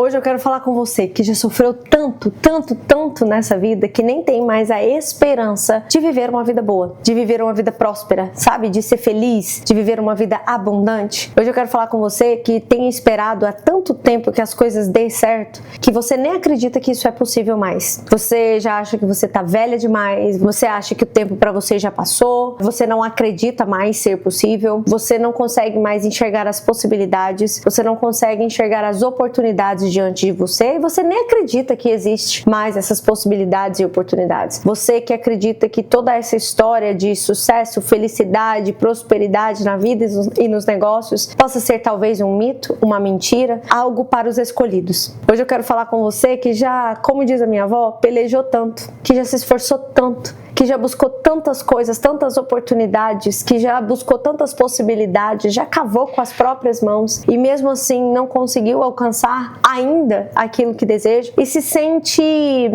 Hoje eu quero falar com você que já sofreu tanto nessa vida que nem tem mais a esperança de viver uma vida boa, de viver uma vida próspera, sabe? De ser feliz, de viver uma vida abundante. Hoje eu quero falar com você que tem esperado há tanto tempo que as coisas dêem certo, que você nem acredita que isso é possível mais. Você já acha que você tá velha demais, você acha que o tempo pra você já passou, você não acredita mais ser possível, você não consegue mais enxergar as possibilidades, você não consegue enxergar as oportunidades diante de você e você nem acredita que existe mais essas possibilidades e oportunidades. Você que acredita que toda essa história de sucesso, felicidade, prosperidade na vida e nos negócios possa ser talvez um mito, uma mentira, algo para os escolhidos. Hoje eu quero falar com você que já, como diz a minha avó, pelejou tanto, que já se esforçou tanto, que já buscou tantas coisas, tantas oportunidades, que já buscou tantas possibilidades, já cavou com as próprias mãos e mesmo assim não conseguiu alcançar ainda aquilo que deseja e se sente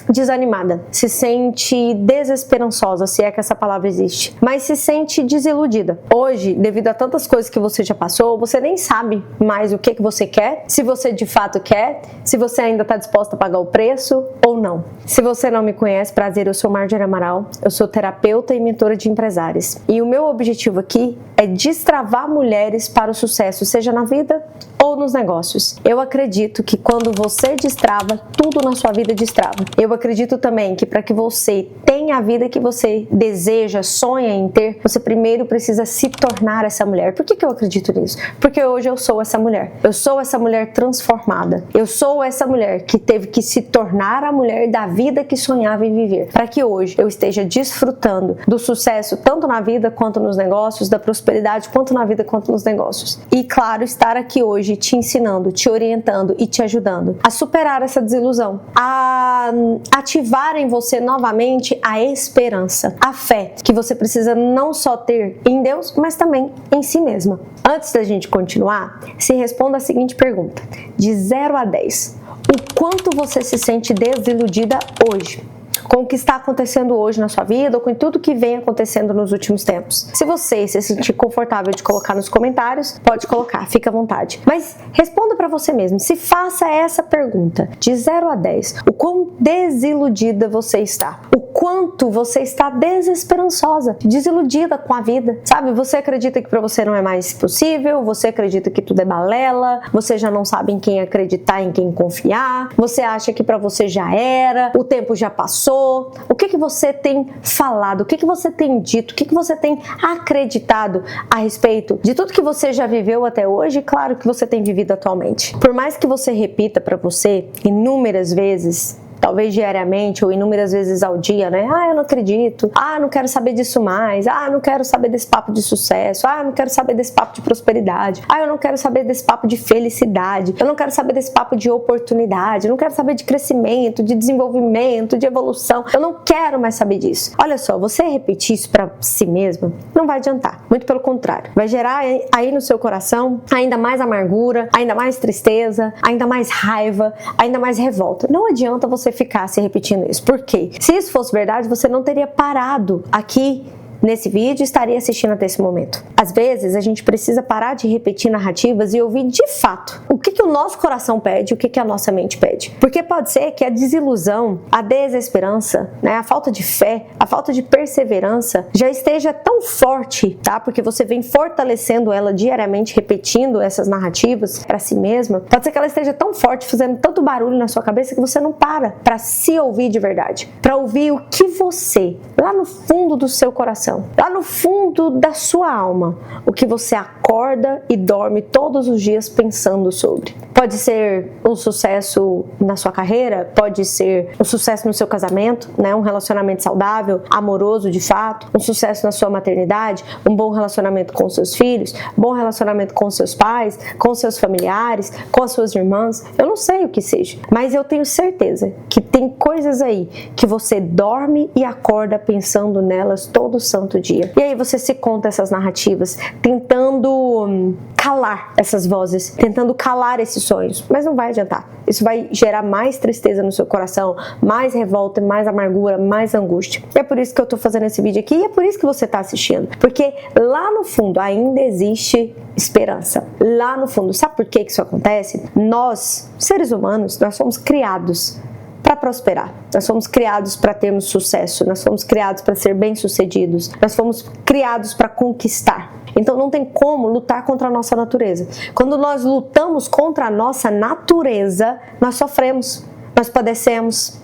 desanimada, se sente desesperançosa, se é que essa palavra existe, mas se sente desiludida. Hoje, devido a tantas coisas que você já passou, você nem sabe mais o que você quer, se você de fato quer, se você ainda está disposta a pagar o preço ou não. Se você não me conhece, prazer, eu sou Marjorie Amaral, eu sou terapeuta e mentora de empresários. E o meu objetivo aqui é destravar mulheres para o sucesso, seja na vida ou nos negócios. Eu acredito que quando você destrava, tudo na sua vida destrava. Eu acredito também que para que você tenha a vida que você deseja, sonha em ter, você primeiro precisa se tornar essa mulher. Por que eu acredito nisso? Porque hoje eu sou essa mulher. Eu sou essa mulher transformada. Eu sou essa mulher que teve que se tornar a mulher da vida que sonhava em viver. Para que hoje eu esteja desfrutando do sucesso tanto na vida quanto nos negócios, da prosperidade quanto na vida quanto nos negócios. E claro, estar aqui hoje te ensinando, te orientando e te ajudando a superar essa desilusão, a ativar em você novamente a esperança, a fé que você precisa não só ter em Deus, mas também em si mesma. Antes da gente continuar, se responda a seguinte pergunta: de 0 a 10, o quanto você se sente desiludida hoje? Com o que está acontecendo hoje na sua vida ou com tudo que vem acontecendo nos últimos tempos. Se você se sentir confortável de colocar nos comentários, pode colocar, fica à vontade. Mas responda para você mesmo, se faça essa pergunta, de 0 a 10, o quão desiludida você está? O quanto você está desesperançosa, desiludida com a vida, sabe? Você acredita que para você não é mais possível, você acredita que tudo é balela, você já não sabe em quem acreditar, em quem confiar, você acha que para você já era, o tempo já passou. O que você tem falado, o que você tem dito, o que você tem acreditado a respeito de tudo que você já viveu até hoje e claro que você tem vivido atualmente. Por mais que você repita para você inúmeras vezes, talvez diariamente ou inúmeras vezes ao dia, né? Ah, eu não acredito. Ah, não quero saber disso mais. Ah, não quero saber desse papo de sucesso. Ah, não quero saber desse papo de prosperidade. Ah, eu não quero saber desse papo de felicidade. Eu não quero saber desse papo de oportunidade. Eu não quero saber de crescimento, de desenvolvimento, de evolução. Eu não quero mais saber disso. Olha só, você repetir isso pra si mesma não vai adiantar. Muito pelo contrário. Vai gerar aí no seu coração ainda mais amargura, ainda mais tristeza, ainda mais raiva, ainda mais revolta. Não adianta você ficar se repetindo isso. Por quê? Se isso fosse verdade, você não teria parado aqui nesse vídeo e estaria assistindo até esse momento. Às vezes, a gente precisa parar de repetir narrativas e ouvir de fato o que o nosso coração pede, o que a nossa mente pede. Porque pode ser que a desilusão, a desesperança, né, a falta de fé, a falta de perseverança já esteja tão forte, tá? Porque você vem fortalecendo ela diariamente, repetindo essas narrativas para si mesma. Pode ser que ela esteja tão forte, fazendo tanto barulho na sua cabeça que você não para se ouvir de verdade. Para ouvir o que você, lá no fundo do seu coração, lá no fundo da sua alma, o que você acorda e dorme todos os dias pensando sobre. Pode ser um sucesso na sua carreira, pode ser um sucesso no seu casamento, né? Um relacionamento saudável, amoroso de fato, um sucesso na sua maternidade, um bom relacionamento com seus filhos, bom relacionamento com seus pais, com seus familiares, com as suas irmãs. Eu não sei o que seja, mas eu tenho certeza que tem coisas aí que você dorme e acorda pensando nelas todo santo santo dia. E aí você se conta essas narrativas, tentando calar essas vozes, tentando calar esses sonhos, mas não vai adiantar. Isso vai gerar mais tristeza no seu coração, mais revolta, mais amargura, mais angústia. E é por isso que eu tô fazendo esse vídeo aqui, e é por isso que você tá assistindo, porque lá no fundo ainda existe esperança. Lá no fundo, sabe por que isso acontece? Nós, seres humanos, nós somos criados para prosperar. Nós fomos criados para termos sucesso, nós fomos criados para ser bem-sucedidos, nós fomos criados para conquistar. Então não tem como lutar contra a nossa natureza. Quando nós lutamos contra a nossa natureza, nós sofremos, nós padecemos,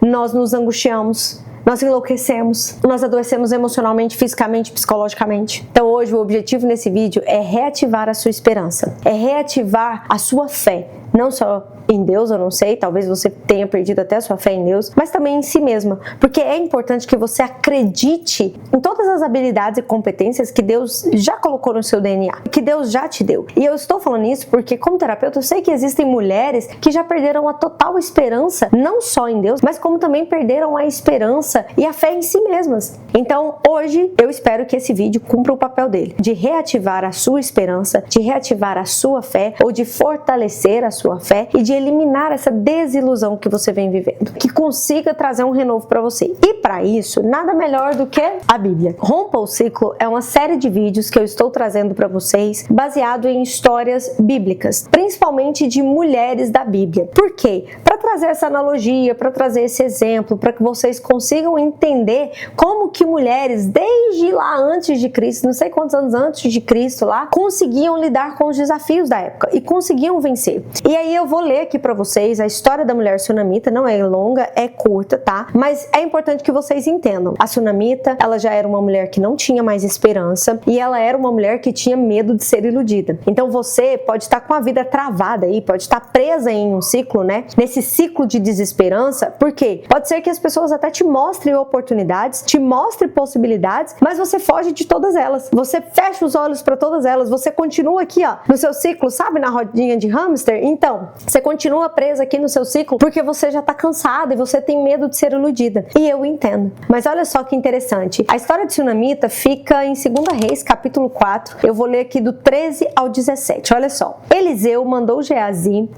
nós nos angustiamos, nós enlouquecemos, nós adoecemos emocionalmente, fisicamente, psicologicamente. Então hoje o objetivo nesse vídeo é reativar a sua esperança, é reativar a sua fé, não só em Deus, eu não sei, talvez você tenha perdido até a sua fé em Deus, mas também em si mesma, porque é importante que você acredite em todas as habilidades e competências que Deus já colocou no seu DNA, que Deus já te deu. E eu estou falando isso porque, como terapeuta, eu sei que existem mulheres que já perderam a total esperança, não só em Deus, mas como também perderam a esperança e a fé em si mesmas. Então, hoje, eu espero que esse vídeo cumpra o papel dele, de reativar a sua esperança, de reativar a sua fé, ou de fortalecer a sua fé e de eliminar essa desilusão que você vem vivendo, que consiga trazer um renovo para você. E para isso, nada melhor do que a Bíblia. Rompa o Ciclo é uma série de vídeos que eu estou trazendo para vocês, baseado em histórias bíblicas, principalmente de mulheres da Bíblia. Por quê? Para trazer essa analogia, para trazer esse exemplo, para que vocês consigam entender como que mulheres, desde lá antes de Cristo, não sei quantos anos antes de Cristo lá, conseguiam lidar com os desafios da época e conseguiam vencer. E aí eu vou ler aqui para vocês a história da mulher sunamita, não é longa, é curta, tá? Mas é importante que vocês entendam. A sunamita, ela já era uma mulher que não tinha mais esperança e ela era uma mulher que tinha medo de ser iludida. Então você pode estar com a vida travada aí, pode estar presa em um ciclo, né? Nesse ciclo de desesperança, porque pode ser que as pessoas até te mostrem oportunidades, te mostrem possibilidades, mas você foge de todas elas. Você fecha os olhos para todas elas, você continua aqui, ó, no seu ciclo, sabe, na rodinha de hamster? Então, você continua presa aqui no seu ciclo porque você já tá cansada e você tem medo de ser iludida. E eu entendo. Mas olha só que interessante. A história de Sunamita fica em 2 Reis, capítulo 4. Eu vou ler aqui do 13 ao 17. Olha só. Eliseu mandou Geazi,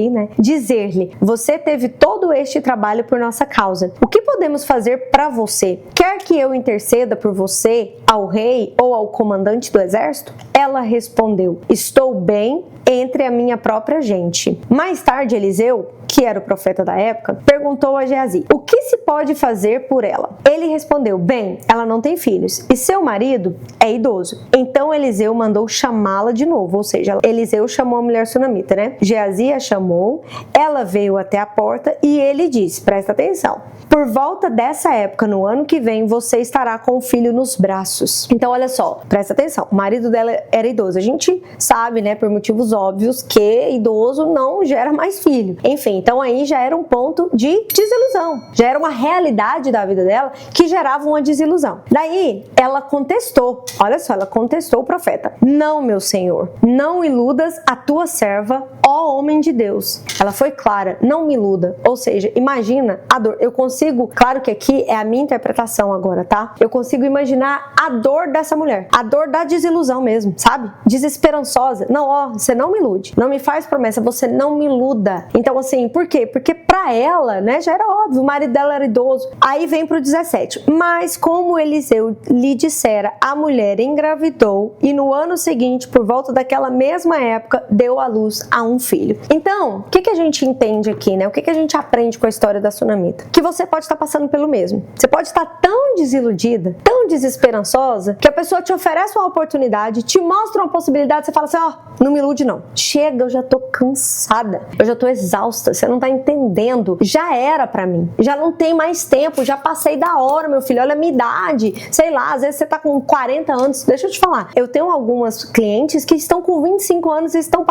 né, dizer-lhe: você teve todo este trabalho por nossa causa. O que podemos fazer para você? Quer que eu interceda por você ao rei ou ao comandante do exército? Ela respondeu: estou bem entre a minha própria gente. Mais tarde, Eliseu, que era o profeta da época, perguntou a Geazi: o que se pode fazer por ela? Ele respondeu: bem, ela não tem filhos e seu marido é idoso. Então Eliseu mandou chamá-la de novo, ou seja, Eliseu chamou a mulher sunamita, né? Geazi a chamou, ela veio até a porta e ele disse, presta atenção: por volta dessa época, no ano que vem, você estará com o filho nos braços. Então olha só, presta atenção, o marido dela era idoso. A gente sabe, né, por motivos óbvios, que idoso não gera mais filho. Enfim, então aí já era um ponto de desilusão, já era uma realidade da vida dela que gerava uma desilusão. Daí ela contestou, olha só, ela contestou o profeta: não, meu senhor, não iludas a tua serva, ó homem de Deus. Ela foi clara: não me iluda. Ou seja, imagina a dor. Eu consigo, claro que aqui é a minha interpretação agora, tá? Eu consigo imaginar a dor dessa mulher, a dor da desilusão mesmo, sabe? Desesperançosa. Não, ó, você não me ilude, não me faz promessa, você não me iluda. Então assim, por quê? Porque pra ela, né, já era óbvio, o marido dela era idoso. Aí vem pro 17. Mas como Eliseu lhe dissera, a mulher engravidou e no ano seguinte, por volta daquela mesma época, deu à luz a um filho. Então, o que a gente entende aqui, né? O que a gente aprende com a história da sunamita? Que você pode estar passando pelo mesmo. Você pode estar tão desiludida, tão desesperançosa, que a pessoa te oferece uma oportunidade, te mostra uma possibilidade, você fala assim: ó, não me ilude não. Chega, eu já tô cansada, eu já tô exausta, você não tá entendendo. Já era pra mim, já não tem mais tempo, já passei da hora, meu filho, olha a minha idade, sei lá, às vezes você tá com 40 anos, deixa eu te falar, eu tenho algumas clientes que estão com 25 anos e estão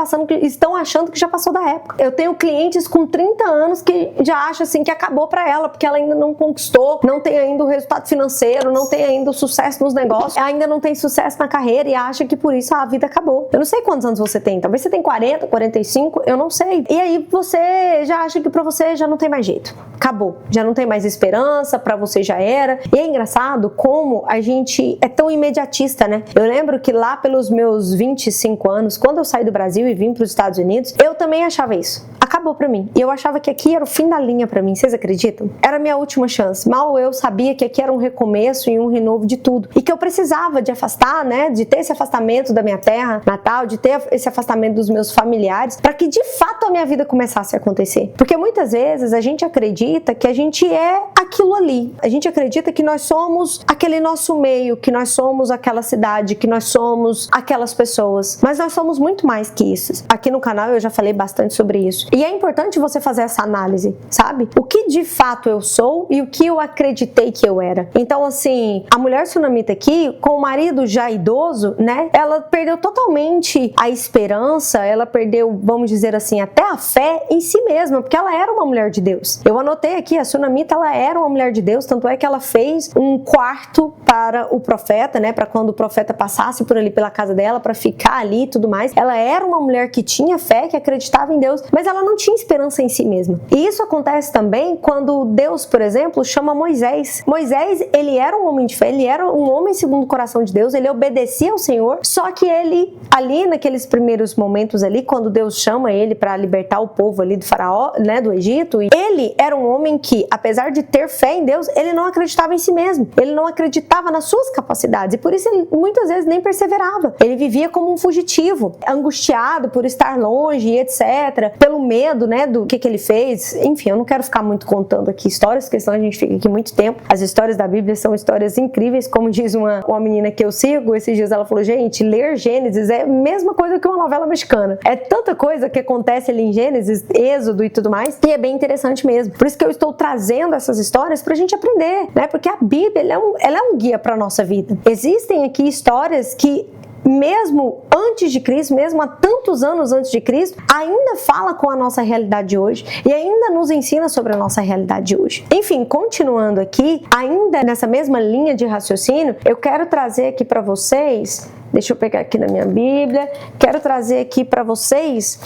achando que já passou da época. Eu tenho clientes com 30 anos que já acham assim que acabou pra ela, porque ela ainda não conquistou, não tem ainda o resultado financeiro, não tem ainda o sucesso nos negócios, ainda não tem sucesso na carreira e acha que por isso a vida acabou. Eu não sei quantos anos você tem, talvez você tem 40, 45, eu não sei. E aí você já acha que pra você já não tem mais jeito. Acabou. Já não tem mais esperança, pra você já era. E é engraçado como a gente é tão imediatista, né? Eu lembro que lá pelos meus 25 anos, quando eu saí do Brasil e vim para os Estados Unidos, eu também achava isso. Acabou pra mim. E eu achava que aqui era o fim da linha pra mim. Vocês acreditam? Era a minha última chance. Mal eu sabia que aqui era um recomeço e um renovo de tudo. E que eu precisava de afastar, né? De ter esse afastamento da minha terra natal, de ter esse afastamento dos meus familiares, pra que de fato a minha vida começasse a acontecer. Porque muitas vezes a gente acredita que a gente é aquilo ali. A gente acredita que nós somos aquele nosso meio, que nós somos aquela cidade, que nós somos aquelas pessoas. Mas nós somos muito mais que isso. Aqui no canal eu já falei bastante sobre isso. E é importante você fazer essa análise, sabe? O que de fato eu sou e o que eu acreditei que eu era. Então, assim, a mulher sunamita aqui, com o marido já idoso, né? Ela perdeu totalmente a esperança, ela perdeu, vamos dizer assim, até a fé em si mesma, porque ela era uma mulher de Deus. Eu anotei aqui, a sunamita, ela era uma mulher de Deus, tanto é que ela fez um quarto para o profeta, né? Para quando o profeta passasse por ali pela casa dela, para ficar ali e tudo mais. Ela era uma mulher que tinha fé, que acreditava em Deus, mas ela não tinha esperança em si mesma. E isso acontece também quando Deus, por exemplo, chama Moisés. Moisés, ele era um homem de fé, ele era um homem segundo o coração de Deus, ele obedecia ao Senhor, só que ele, ali naqueles primeiros momentos ali, quando Deus chama ele para libertar o povo ali do faraó, né, do Egito, ele era um homem que, apesar de ter fé em Deus, ele não acreditava em si mesmo, ele não acreditava nas suas capacidades, e por isso ele muitas vezes nem perseverava. Ele vivia como um fugitivo, angustiado por estar longe e etc, pelo medo, né, do que ele fez. Enfim, eu não quero ficar muito contando aqui histórias, porque senão a gente fica aqui muito tempo. As histórias da Bíblia são histórias incríveis, como diz uma menina que eu sigo, esses dias ela falou, gente, ler Gênesis é a mesma coisa que uma novela mexicana. É tanta coisa que acontece ali em Gênesis, Êxodo e tudo mais, que é bem interessante mesmo. Por isso que eu estou trazendo essas histórias pra gente aprender, né, porque a Bíblia, ela é um guia pra nossa vida. Existem aqui histórias que mesmo antes de Cristo, mesmo há tantos anos antes de Cristo, ainda fala com a nossa realidade de hoje e ainda nos ensina sobre a nossa realidade de hoje. Enfim, continuando aqui, ainda nessa mesma linha de raciocínio, eu quero trazer aqui para vocês, deixa eu pegar aqui na minha Bíblia, quero trazer aqui para vocês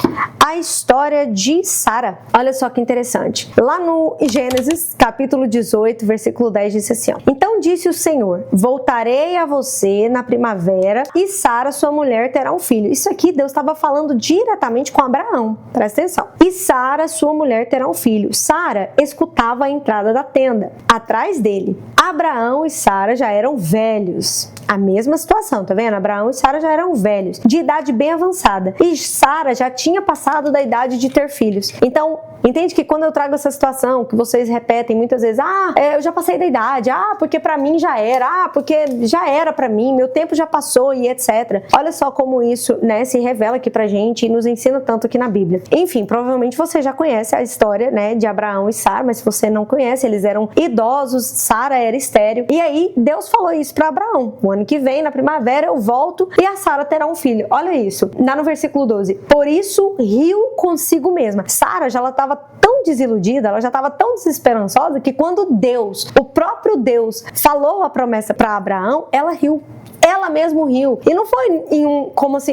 a história de Sara. Olha só que interessante. Lá no Gênesis, capítulo 18, versículo 10, disse assim, ó, então disse o Senhor, voltarei a você na primavera e Sara, sua mulher, terá um filho. Isso aqui Deus estava falando diretamente com Abraão, presta atenção. E Sara, sua mulher, terá um filho. Sara escutava a entrada da tenda, atrás dele. Abraão e Sara já eram velhos. A mesma situação, tá vendo? Abraão e Sara já eram velhos, de idade bem avançada. E Sara já tinha passado da idade de ter filhos. Então, entende que quando eu trago essa situação, que vocês repetem muitas vezes, eu já passei da idade, porque pra mim já era, porque já era pra mim, meu tempo já passou e etc. Olha só como isso, né, se revela aqui pra gente e nos ensina tanto aqui na Bíblia. Enfim, provavelmente você já conhece a história, né, de Abraão e Sara, mas se você não conhece, eles eram idosos, Sara era estéril. E aí, Deus falou isso pra Abraão. O ano que vem, na primavera, eu volto e a Sara terá um filho. Olha isso, lá no versículo 12. Por isso, riu consigo mesma. Sara já estava tão desiludida, ela já estava tão desesperançosa que quando Deus, o próprio Deus, falou a promessa para Abraão, ela riu. Ela mesmo riu. E não foi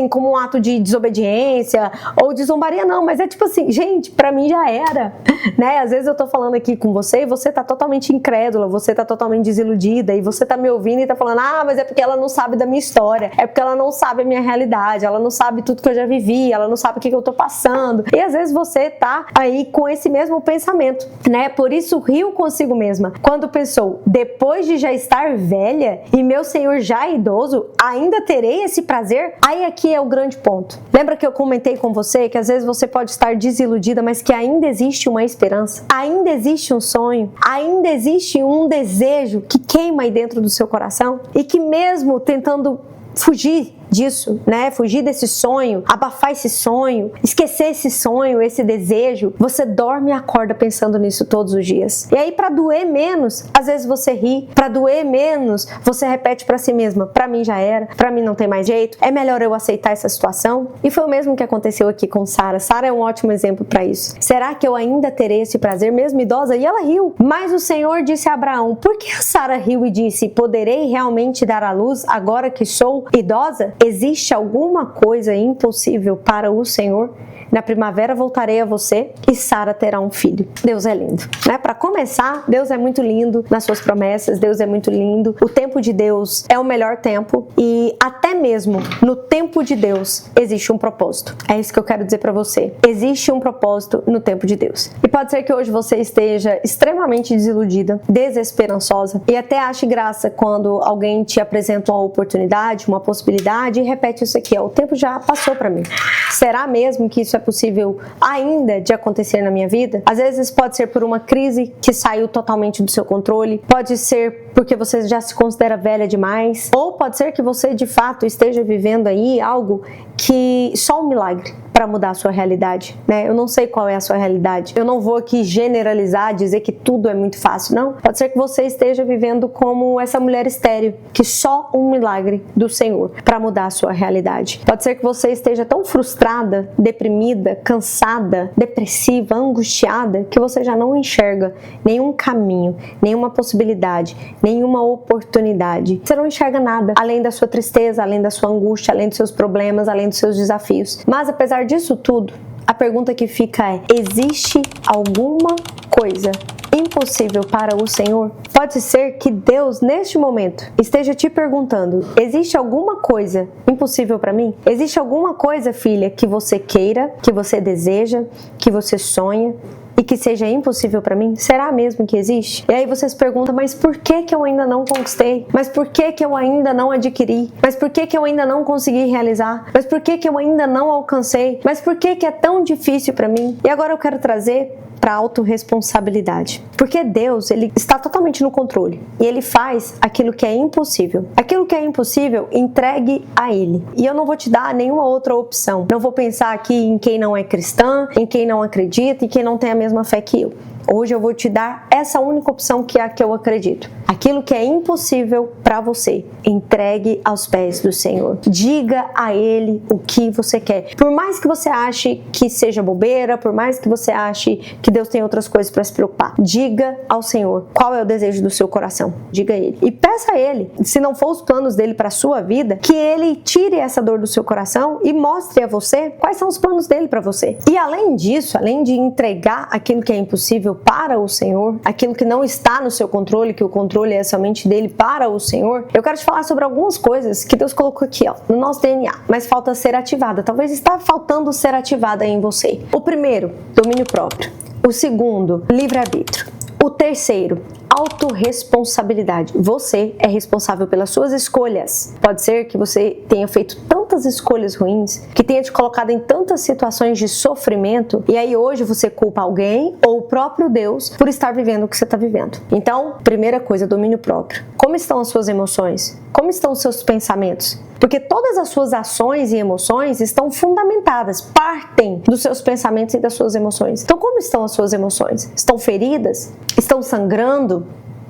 como um ato de desobediência ou de zombaria, não. Mas é tipo assim, gente, pra mim já era. Né? Às vezes eu tô falando aqui com você e você tá totalmente incrédula, você tá totalmente desiludida e você tá me ouvindo e tá falando, mas é porque ela não sabe da minha história, é porque ela não sabe a minha realidade, ela não sabe tudo que eu já vivi, ela não sabe o que eu tô passando. E às vezes você tá aí com esse mesmo pensamento, né? Por isso riu consigo mesma. Quando pensou, depois de já estar velha e meu senhor já idoso, ainda terei esse prazer? Aí aqui é o grande ponto. Lembra que eu comentei com você que às vezes você pode estar desiludida, mas que ainda existe uma esperança, ainda existe um sonho, ainda existe um desejo que queima aí dentro do seu coração e que mesmo tentando fugir disso, né? Fugir desse sonho, abafar esse sonho, esquecer esse sonho, esse desejo, você dorme e acorda pensando nisso todos os dias. E aí, pra doer menos, às vezes você ri, pra doer menos, você repete pra si mesma: pra mim já era, pra mim não tem mais jeito, é melhor eu aceitar essa situação. E foi o mesmo que aconteceu aqui com Sara. Sara é um ótimo exemplo pra isso. Será que eu ainda terei esse prazer, mesmo idosa? E ela riu. Mas o Senhor disse a Abraão: por que a Sara riu e disse: poderei realmente dar à luz agora que sou idosa? Existe alguma coisa impossível para o Senhor? Na primavera voltarei a você e Sara terá um filho. Deus é lindo, né? Para começar, Deus é muito lindo nas suas promessas, Deus é muito lindo. O tempo de Deus é o melhor tempo e até mesmo no tempo de Deus existe um propósito. É isso que eu quero dizer para você. Existe um propósito no tempo de Deus. E pode ser que hoje você esteja extremamente desiludida, desesperançosa e até ache graça quando alguém te apresenta uma oportunidade, uma possibilidade e repete isso aqui: ó, o tempo já passou para mim. Será mesmo que isso é possível ainda de acontecer na minha vida? Às vezes pode ser por uma crise que saiu totalmente do seu controle, pode ser porque você já se considera velha demais, ou pode ser que você de fato esteja vivendo aí algo que só um milagre para mudar a sua realidade, né? Eu não sei qual é a sua realidade. Eu não vou aqui generalizar, dizer que tudo é muito fácil, não. Pode ser que você esteja vivendo como essa mulher estéril, que só um milagre do Senhor para mudar a sua realidade. Pode ser que você esteja tão frustrada, deprimida, cansada, depressiva, angustiada, que você já não enxerga nenhum caminho, nenhuma possibilidade, nenhuma oportunidade. Você não enxerga nada, além da sua tristeza, além da sua angústia, além dos seus problemas, além dos seus desafios. Mas apesar disso tudo, a pergunta que fica é: existe alguma coisa impossível para o Senhor? Pode ser que Deus, neste momento, esteja te perguntando: existe alguma coisa impossível para mim? Existe alguma coisa, filha, que você queira, que você deseja, que você sonha e que seja impossível para mim? Será mesmo que existe? E aí você se pergunta: mas por que eu ainda não conquistei? Mas por que eu ainda não adquiri? Mas por que eu ainda não consegui realizar? Mas por que eu ainda não alcancei? Mas por que é tão difícil para mim? E agora eu quero trazer para a autorresponsabilidade. Porque Deus, Ele está totalmente no controle e Ele faz aquilo que é impossível. Aquilo que é impossível, entregue a Ele. E eu não vou te dar nenhuma outra opção. Não vou pensar aqui em quem não é cristã, em quem não acredita e quem não tem a mesma fé que eu. Hoje eu vou te dar essa única opção que é a que eu acredito. Aquilo que é impossível para você, entregue aos pés do Senhor. Diga a Ele o que você quer. Por mais que você ache que seja bobeira, por mais que você ache que Deus tem outras coisas para se preocupar, diga ao Senhor qual é o desejo do seu coração. Diga a Ele. E peça a Ele, se não for os planos dele para a sua vida, que Ele tire essa dor do seu coração e mostre a você quais são os planos dele para você. E além disso, além de entregar aquilo que é impossível para o Senhor, aquilo que não está no seu controle, que o controle é somente dele para o Senhor, eu quero te falar sobre algumas coisas que Deus colocou aqui, ó, no nosso DNA, mas falta ser ativada. Talvez está faltando ser ativada em você. O primeiro, domínio próprio. O segundo, livre-arbítrio. O terceiro, autorresponsabilidade. Você é responsável pelas suas escolhas. Pode ser que você tenha feito tantas escolhas ruins, que tenha te colocado em tantas situações de sofrimento, e aí hoje você culpa alguém ou o próprio Deus por estar vivendo o que você está vivendo. Então, primeira coisa, domínio próprio. Como estão as suas emoções? Como estão os seus pensamentos? Porque todas as suas ações e emoções estão fundamentadas, partem dos seus pensamentos e das suas emoções. Então, como estão as suas emoções? Estão feridas? Estão sangrando?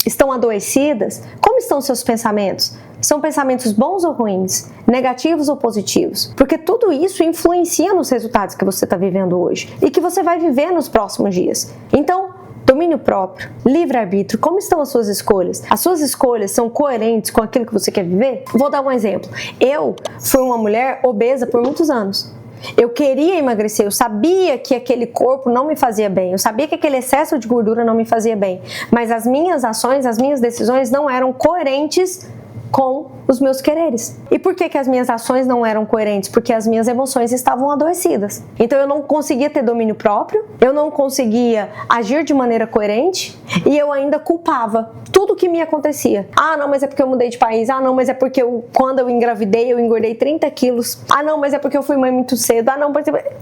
Estão adoecidas? Como estão os seus pensamentos? São pensamentos bons ou ruins? Negativos ou positivos? Porque tudo isso influencia nos resultados que você está vivendo hoje e que você vai viver nos próximos dias. Então, domínio próprio, livre-arbítrio, como estão as suas escolhas? As suas escolhas são coerentes com aquilo que você quer viver? Vou dar um exemplo. Eu fui uma mulher obesa por muitos anos. Eu queria emagrecer, eu sabia que aquele corpo não me fazia bem, eu sabia que aquele excesso de gordura não me fazia bem, mas as minhas ações, as minhas decisões não eram coerentes com os meus quereres. E por que as minhas ações não eram coerentes? Porque as minhas emoções estavam adoecidas. Então eu não conseguia ter domínio próprio, eu não conseguia agir de maneira coerente e eu ainda culpava tudo que me acontecia. Ah, não, mas é porque eu mudei de país. Ah, não, mas é porque quando eu engravidei eu engordei 30 quilos. Ah, não, mas é porque eu fui mãe muito cedo. Ah, não,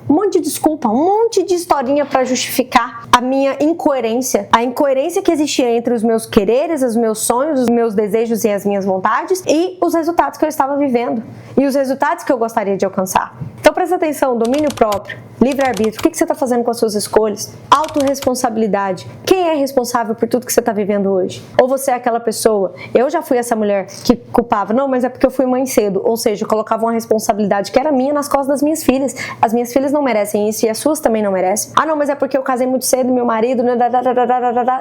um monte de desculpa, um monte de historinha para justificar a minha incoerência. A incoerência que existia entre os meus quereres, os meus sonhos, os meus desejos e as minhas vontades vontades e os resultados que eu estava vivendo e os resultados que eu gostaria de alcançar. Então presta atenção, domínio próprio, livre-arbítrio, o que você está fazendo com as suas escolhas? Autorresponsabilidade, quem é responsável por tudo que você está vivendo hoje? Ou você é aquela pessoa, eu já fui essa mulher que culpava, não, mas é porque eu fui mãe cedo, ou seja, eu colocava uma responsabilidade que era minha nas costas das minhas filhas. As minhas filhas não merecem isso e as suas também não merecem. Ah não, mas é porque eu casei muito cedo, meu marido...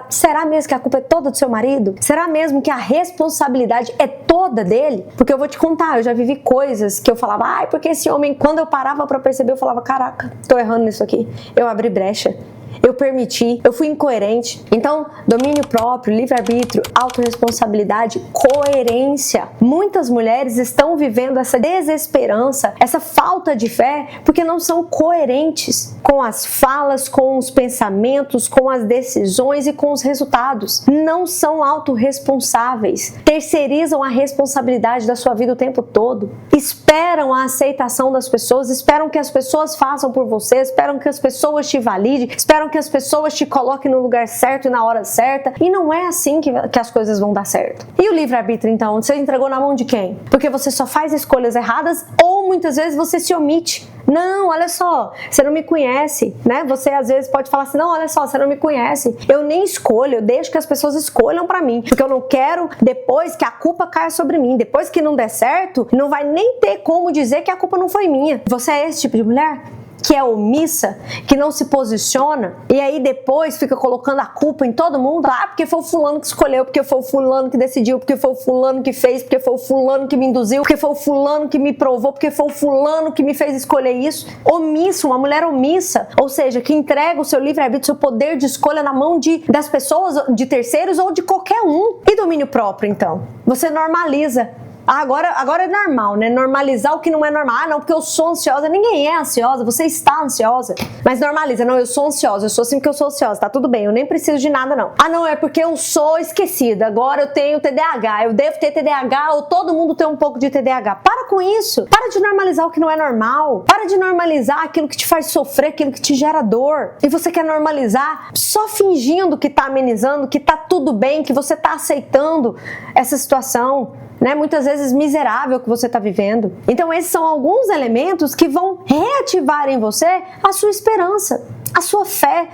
Será mesmo que a culpa é toda do seu marido? Será mesmo que a responsabilidade é toda dele? Porque eu vou te contar, eu já vivi coisas que eu falava, ai, porque esse homem, quando eu parava pra perceber, eu falava, caraca, tô errando nisso aqui. Eu abri brecha. Eu permiti, eu fui incoerente. Então, domínio próprio, livre-arbítrio, autorresponsabilidade, coerência. Muitas mulheres estão vivendo essa desesperança, essa falta de fé, porque não são coerentes com as falas, com os pensamentos, com as decisões e com os resultados. Não são autorresponsáveis. Terceirizam a responsabilidade da sua vida o tempo todo. Esperam a aceitação das pessoas, esperam que as pessoas façam por você, esperam que as pessoas te validem, esperam que as pessoas te coloquem no lugar certo e na hora certa, e não é assim que as coisas vão dar certo. E o livre-arbítrio, então? Você entregou na mão de quem? Porque você só faz escolhas erradas ou muitas vezes você se omite. Não, olha só, você não me conhece, né? Você às vezes pode falar assim, não, olha só, você não me conhece. Eu nem escolho, eu deixo que as pessoas escolham pra mim, porque eu não quero depois que a culpa caia sobre mim. Depois que não der certo, não vai nem ter como dizer que a culpa não foi minha. Você é esse tipo de mulher? Que é omissa, que não se posiciona e aí depois fica colocando a culpa em todo mundo. Ah, porque foi o fulano que escolheu, porque foi o fulano que decidiu, porque foi o fulano que fez, porque foi o fulano que me induziu, porque foi o fulano que me provou, porque foi o fulano que me fez escolher isso. Omissa, uma mulher omissa, ou seja, que entrega o seu livre-arbítrio, seu poder de escolha na mão das pessoas, de terceiros ou de qualquer um. E domínio próprio, então? Você normaliza. Ah, agora é normal, né? Normalizar o que não é normal. Ah, não, porque eu sou ansiosa. Ninguém é ansiosa, você está ansiosa. Mas normaliza. Não, eu sou ansiosa, eu sou assim porque eu sou ansiosa. Tá tudo bem, eu nem preciso de nada, não. Ah, não, é porque eu sou esquecida. Agora eu tenho TDAH. Eu devo ter TDAH ou todo mundo tem um pouco de TDAH. Para com isso. Para de normalizar o que não é normal. Para de normalizar aquilo que te faz sofrer, aquilo que te gera dor. E você quer normalizar só fingindo que tá amenizando, que tá tudo bem, que você tá aceitando essa situação, né, muitas vezes miserável que você está vivendo. Então esses são alguns elementos que vão reativar em você a sua esperança, a sua fé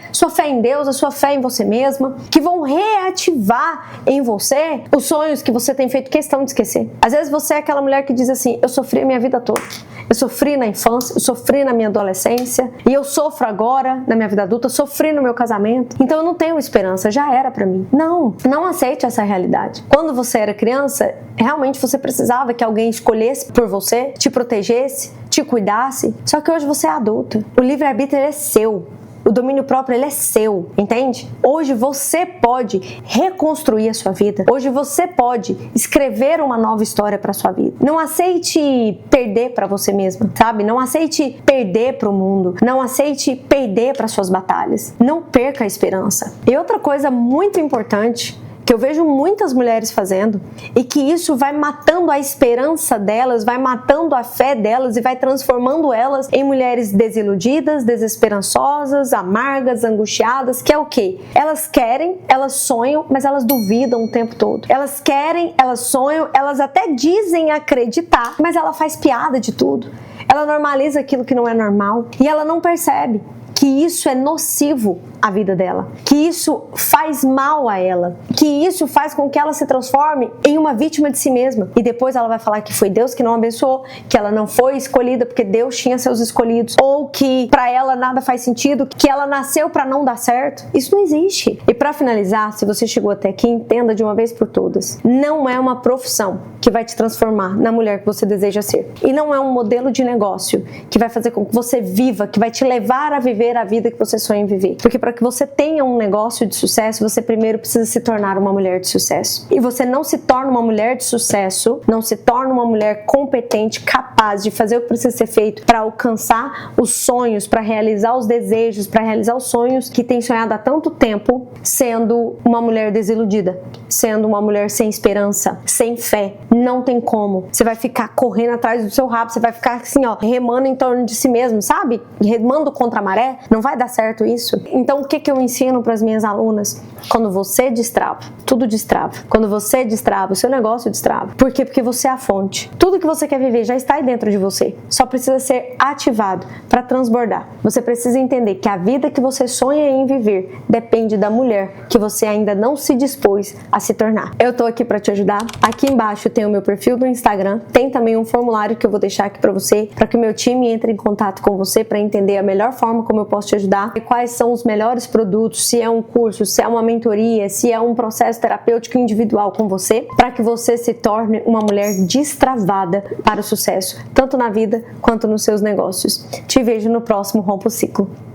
em Deus, a sua fé em você mesma, que vão reativar em você os sonhos que você tem feito questão de esquecer. Às vezes você é aquela mulher que diz assim, eu sofri a minha vida toda, eu sofri na infância, eu sofri na minha adolescência e eu sofro agora na minha vida adulta, sofri no meu casamento, então eu não tenho esperança, já era pra mim. Não aceite essa realidade. Quando você era criança, realmente você precisava que alguém escolhesse por você, te protegesse, te cuidasse, só que hoje você é adulta. O livre-arbítrio é seu. O domínio próprio, ele é seu, entende? Hoje você pode reconstruir a sua vida. Hoje você pode escrever uma nova história para sua vida. Não aceite perder para você mesma, sabe? Não aceite perder para o mundo. Não aceite perder para suas batalhas. Não perca a esperança. E outra coisa muito importante que eu vejo muitas mulheres fazendo e que isso vai matando a esperança delas, vai matando a fé delas e vai transformando elas em mulheres desiludidas, desesperançosas, amargas, angustiadas, que é o quê? Elas querem, elas sonham, mas elas duvidam o tempo todo. Elas querem, elas sonham, elas até dizem acreditar, mas ela faz piada de tudo. Ela normaliza aquilo que não é normal e ela não percebe que isso é nocivo à vida dela, que isso faz mal a ela, que isso faz com que ela se transforme em uma vítima de si mesma. E depois ela vai falar que foi Deus que não abençoou, que ela não foi escolhida porque Deus tinha seus escolhidos, ou que pra ela nada faz sentido, que ela nasceu pra não dar certo. Isso não existe. E pra finalizar, se você chegou até aqui, entenda de uma vez por todas, não é uma profissão que vai te transformar na mulher que você deseja ser. E não é um modelo de negócio que vai fazer com que você viva, que vai te levar a viver a vida que você sonha em viver. Porque para que você tenha um negócio de sucesso, você primeiro precisa se tornar uma mulher de sucesso. E você não se torna uma mulher de sucesso, não se torna uma mulher competente, capaz de fazer o que precisa ser feito para alcançar os sonhos, para realizar os desejos, para realizar os sonhos que tem sonhado há tanto tempo, sendo uma mulher desiludida, sendo uma mulher sem esperança, sem fé. Não tem como. Você vai ficar correndo atrás do seu rabo, você vai ficar assim, ó, remando em torno de si mesmo, sabe? Remando contra a maré. Não vai dar certo isso. Então, o que eu ensino para as minhas alunas? Quando você destrava, tudo destrava. Quando você destrava, o seu negócio destrava. Por quê? Porque você é a fonte. Tudo que você quer viver já está aí dentro de você. Só precisa ser ativado para transbordar. Você precisa entender que a vida que você sonha em viver depende da mulher que você ainda não se dispôs a se tornar. Eu tô aqui para te ajudar. Aqui embaixo tem o meu perfil do Instagram. Tem também um formulário que eu vou deixar aqui para você, para que o meu time entre em contato com você para entender a melhor forma como eu posso te ajudar e quais são os melhores produtos, se é um curso, se é uma mentoria, se é um processo terapêutico individual com você, para que você se torne uma mulher destravada para o sucesso, tanto na vida quanto nos seus negócios. Te vejo no próximo Rompa o Ciclo.